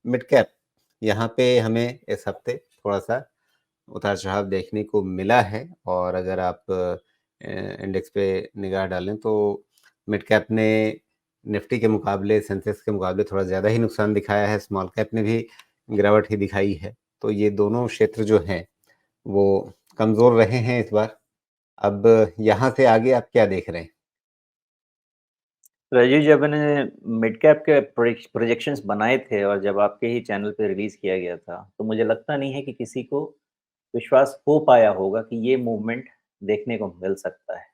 Mid cap, यहाँ पे हमें इस हफ्ते थोड़ा-सा उतार-चढ़ाव देखने को मिला है और अगर आप इंडेक्स पे निगाह डालें तो मिड कैप ने निफ्टी के मुकाबले, सेंसेक्स के मुकाबले थोड़ा ज़्यादा ही नुकसान दिखाया है, स्मॉल कैप ने भी गिरावट ही दिखाई है। तो ये दोनों क्षेत्र जो हैं, वो कमज़ोर रहे हैं इस बार। अब यहाँ से आगे आप क्या देख रहे हैं? राजीव, जब मैंने मिड कैप के प्रोजेक्शंस बनाए थे और जब आपके ही चैनल पे रिलीज़ किया गया था, तो मुझे लगता नहीं है कि किसी को विश्वास हो पाया होगा कि ये मूवमेंट देखने को मिल सकता है।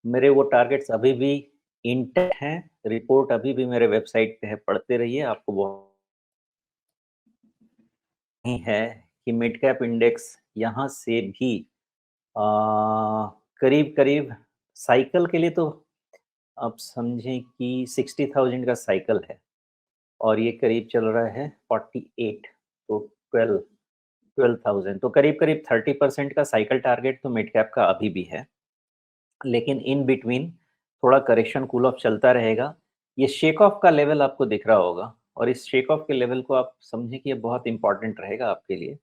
मेरे वो टारगेट्स अभी भी इंटैक्ट हैं, रिपोर्ट अभी भी मेरे वेबसाइट पे है, पढ़ते रहिए, आपको वो नहीं है कि मिड कैप इंडेक्स यहाँ से भी अ, करीब-करीब साइकिल के लिए तो आप समझें कि 60,000 का साइकिल है और ये करीब चल रहा है 48, तो 12,000, तो करीब-करीब 30% का साइकिल टारगेट तो मिड कैप का अभी भी है। लेकिन इन बिटवीन थोड़ा करेक्शन कूल ऑफ चलता रहेगा। ये शेक ऑफ का लेवल आपको दिख रहा होगा और इस शेक ऑफ के लेवल को आप समझें कि ये बहुत इम्पोर्टेंट रहेगा आपके लिए।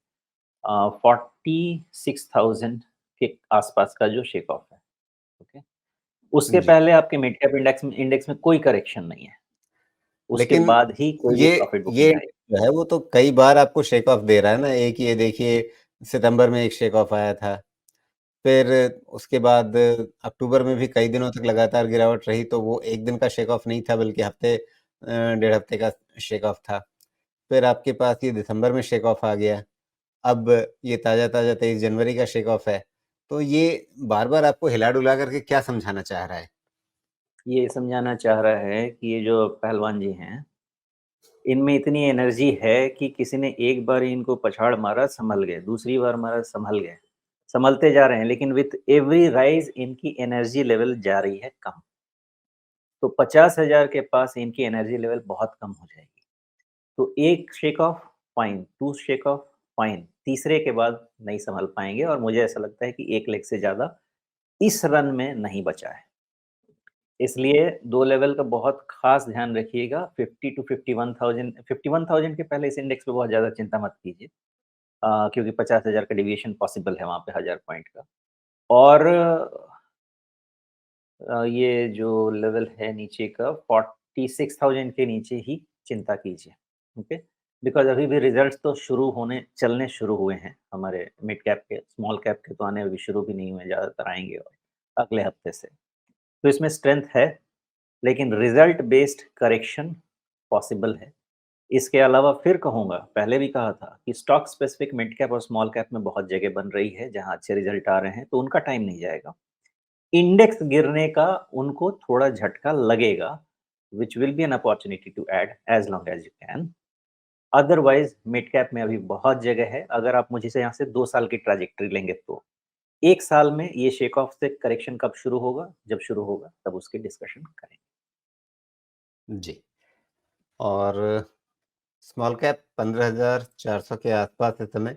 46,000 के आसपास का जो शेक ऑफ है, ओके? उसके जी। पहले आपके मिड कैप इंडेक्स में कोई करेक्शन नहीं है। उसके लेकिन बाद ही कोई भी ये प्रॉफिट ये बुकिंग आएगी। जो है वो तो कई बार आपको शेक ऑफ दे रहा है ना, एक ये देखिए सितंबर में एक शेक ऑफ आया था, फिर उसके बाद अक्टूबर में भी कई दिनों तक लगातार गिरावट रही, तो वो 1 दिन का शेक ऑफ नहीं था बल्कि हफ्ते डेढ़ हफ्ते का शेक ऑफ था। फिर आपके पास ये दिसंबर में शेक ऑफ आ गया, अब ये ताज़ा-ताज़ा 23 जनवरी का शेक ऑफ है। तो ये बार-बार आपको हिला-डुला करके क्या समझाना चाह रहा है? ये समझाना चाह रहा है कि ये जो पहलवान जी हैं, इनमें इतनी एनर्जी है कि किसी ने एक बार इनको पछाड़ मारा, सँभल गए, दूसरी बार मारा, सँभल गए। सँभलते जा रहे हैं, लेकिन विथ एवरी राइज़ इनकी एनर्जी लेवल जा रही है कम। तो 50,000 के पास इनकी एनर्जी लेवल बहुत कम हो जाएगी। तो एक shake of fine, 2 shake of fine, तीसरे के बाद नहीं सँभल पाएँगे और मुझे ऐसा लगता है कि 1 लेग से ज़्यादा इस रन में नहीं बचा है। इसलिए 2 लेवल का बहुत ख़ास ध्यान रखिएगा, 50 टू 51,000 के पहले इस इंडेक्स पे बहुत ज़्यादा चिंता मत कीजिए, क्योंकि 50,000 का डेविएशन पॉसिबल है वहाँ पे 1000 पॉइंट का। और ये जो लेवल है नीचे का 46,000 के नीचे ही चिंता कीजिए, ओके? बिकॉज़ अभी भी रिज़ल्ट्स तो चलने शुरू हुए हैं हमारे मिड कैप के, स्मॉल कैप के तो आने अभी शुरू भी नहीं हुए, ज़्यादातर आएँगे और अगले हफ्ते से। तो इसमें स्ट्रेंथ है, लेकिन रिज़ल्ट बेस्ड करेक्शन पॉसिबल है। इसके अलावा फिर कहूँगा, पहले भी कहा था कि स्टॉक स्पेसिफिक मिड कैप और स्मॉल कैप में बहुत जगह बन रही है, जहाँ अच्छे रिज़ल्ट आ रहे हैं, तो उनका टाइम नहीं जाएगा। इंडेक्स गिरने का उनको थोड़ा झटका लगेगा, which will be an opportunity to add as long as you can. Otherwise mid cap में अभी बहुत जगह है, अगर आप मुझे से यहाँ से 2 साल की ट्रैजेक्टरी लेंगे तो। 1 साल में ये शेक ऑफ से करेक्शन कब शुरू होगा? जब शुरू होगा, तब उसकी डिस्कशन करेंगे। जी। और स्मॉल कैप 15,400 के आसपास इस समय।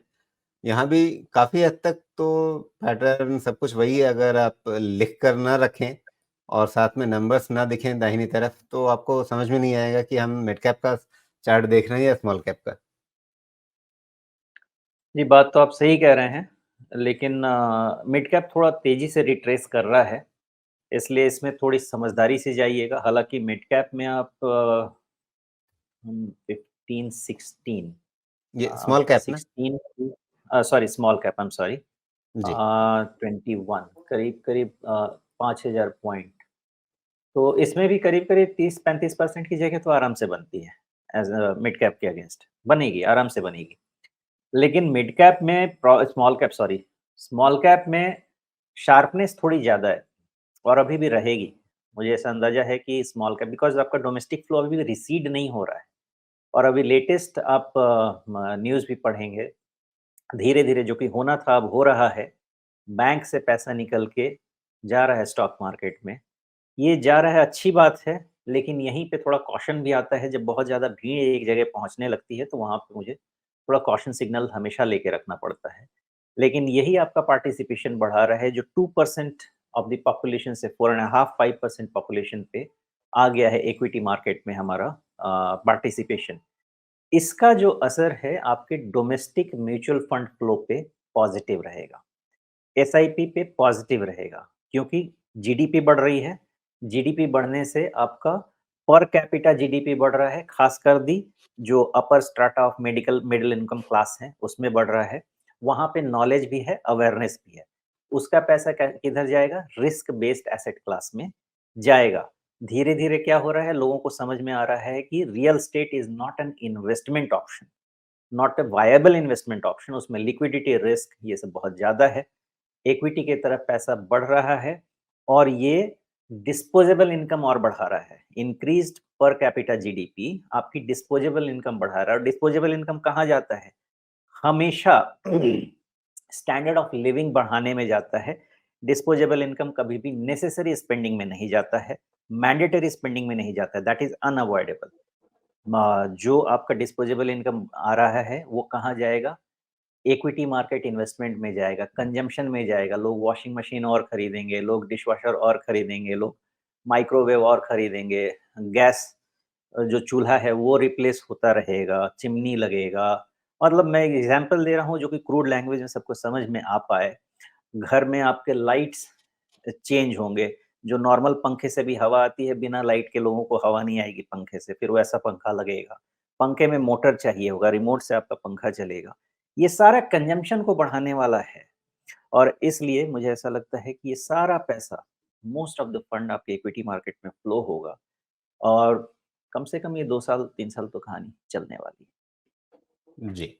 यहाँ भी काफ़ी हद तक तो पैटर्न सब कुछ वही है, अगर आप लिख कर ना रखें और साथ में नंबर्स ना दिखें दाहिनी तरफ, तो आपको समझ में नहीं आएगा कि हम मिड कैप का चार्ट देख रहे हैं या स्मॉल कैप का। जी, बात तो आप सही कह रहे हैं, लेकिन मिड कैप थोड़ा तेज़ी से रिट्रेस कर रहा है, इसलिए इसमें थोड़ी समझदारी से जाइएगा। हालाँकि मिड कैप में आप 15, 16 ये स्मॉल कैप ना? 16 sorry small cap, I am sorry, जी। 21 करीब-करीब 5,000 पॉइंट। तो इसमें भी करीब-करीब 30-35% की जगह तो आराम से बनती है, एज़ मिड कैप के अगेंस्ट, बनेगी, आराम से बनेगी। लेकिन मिड कैप में स्मॉल कैप में शार्पनेस थोड़ी ज़्यादा है और अभी भी रहेगी। मुझे ऐसा अंदाज़ा है कि स्मॉल कैप, बिकॉज़ आपका डोमेस्टिक फ्लो अभी भी रिसीड नहीं हो रहा है और अभी लेटेस्ट आप न्यूज़ भी पढ़ेंगे, धीरे-धीरे जो कि होना था अब हो रहा है। बैंक से पैसा निकल के जा रहा है स्टॉक मार्केट में। ये जा रहा है, अच्छी बात है, लेकिन यहीं पे थोड़ा कॉशन भी आता है, जब बहुत ज़्यादा भीड़ एक जगह पहुँचने लगती है, तो वहाँ पे मुझे थोड़ा कॉशन सिग्नल हमेशा लेके रखना पड़ता है। लेकिन यही आपका पार्टिसिपेशन बढ़ा रहा है, जो 2% ऑफ द पॉपुलेशन से 4.5-5% पॉपुलेशन पे आ गया है इक्विटी मार्केट में हमारा पार्टिसिपेशन। इसका जो असर है आपके डोमेस्टिक म्यूचुअल फंड फ्लो पे पॉजिटिव रहेगा। एसआईपी पे पॉजिटिव रहेगा क्योंकि जीडीपी बढ़ रही है। जीडीपी बढ़ने से आपका पर कैपिटा जीडीपी बढ़ रहा है, खासकर दी जो upper strata of medical middle income class है उसमें बढ़ रहा है। वहां पे नॉलेज भी है, अवेयरनेस भी है। उसका पैसा किधर जाएगा? रिस्क बेस्ड एसेट क्लास में जाएगा। धीरे धीरे क्या हो रहा है, लोगों को समझ में आ रहा है कि real estate is not an investment option, not a viable investment option. उसमें लिक्विडिटी रिस्क ये सब बहुत ज्यादा है। इक्विटी की तरफ पैसा बढ़ रहा है और ये डिस्पोजेबल इनकम और बढ़ा रहा है। इंक्रीज्ड पर कैपिटा जीडीपी आपकी डिस्पोजेबल इनकम बढ़ा रहा है। और डिस्पोजेबल इनकम कहाँ जाता है? हमेशा स्टैंडर्ड ऑफ लिविंग बढ़ाने में जाता है। डिस्पोजेबल इनकम कभी भी नेसेसरी स्पेंडिंग में नहीं जाता है, मैंडेटरी स्पेंडिंग में नहीं जाता है। That is unavoidable. जो आपका डिस्पोजेबल इनकम आ रहा है वो कहाँ जाएगा? इक्विटी मार्केट इन्वेस्टमेंट में जाएगा, कंजम्पशन में जाएगा। लोग वॉशिंग मशीन और खरीदेंगे, लोग डिशवॉशर और खरीदेंगे, लोग माइक्रोवेव और खरीदेंगे, गैस जो चूल्हा है वो रिप्लेस होता रहेगा, चिमनी लगेगा। मतलब मैं एग्जांपल दे रहा हूँ जो कि क्रूड लैंग्वेज में सबको समझ में आ पाए। घर में आपके लाइट्स चेंज होंगे। जो नॉर्मल पंखे से भी हवा आती है, बिना लाइट के लोगों को हवा नहीं आएगी पंखे से, फिर वैसा पंखा लगेगा। पंखे में मोटर चाहिए होगा, रिमोट से आपका पंखा चलेगा। ये सारा कंजम्पशन को बढ़ाने वाला है और इसलिए मुझे ऐसा लगता है कि ये सारा पैसा, मोस्ट ऑफ द फंड आपके इक्विटी मार्केट में फ्लो होगा और कम से कम ये 2 साल 3 साल तो कहानी चलने वाली है। जी।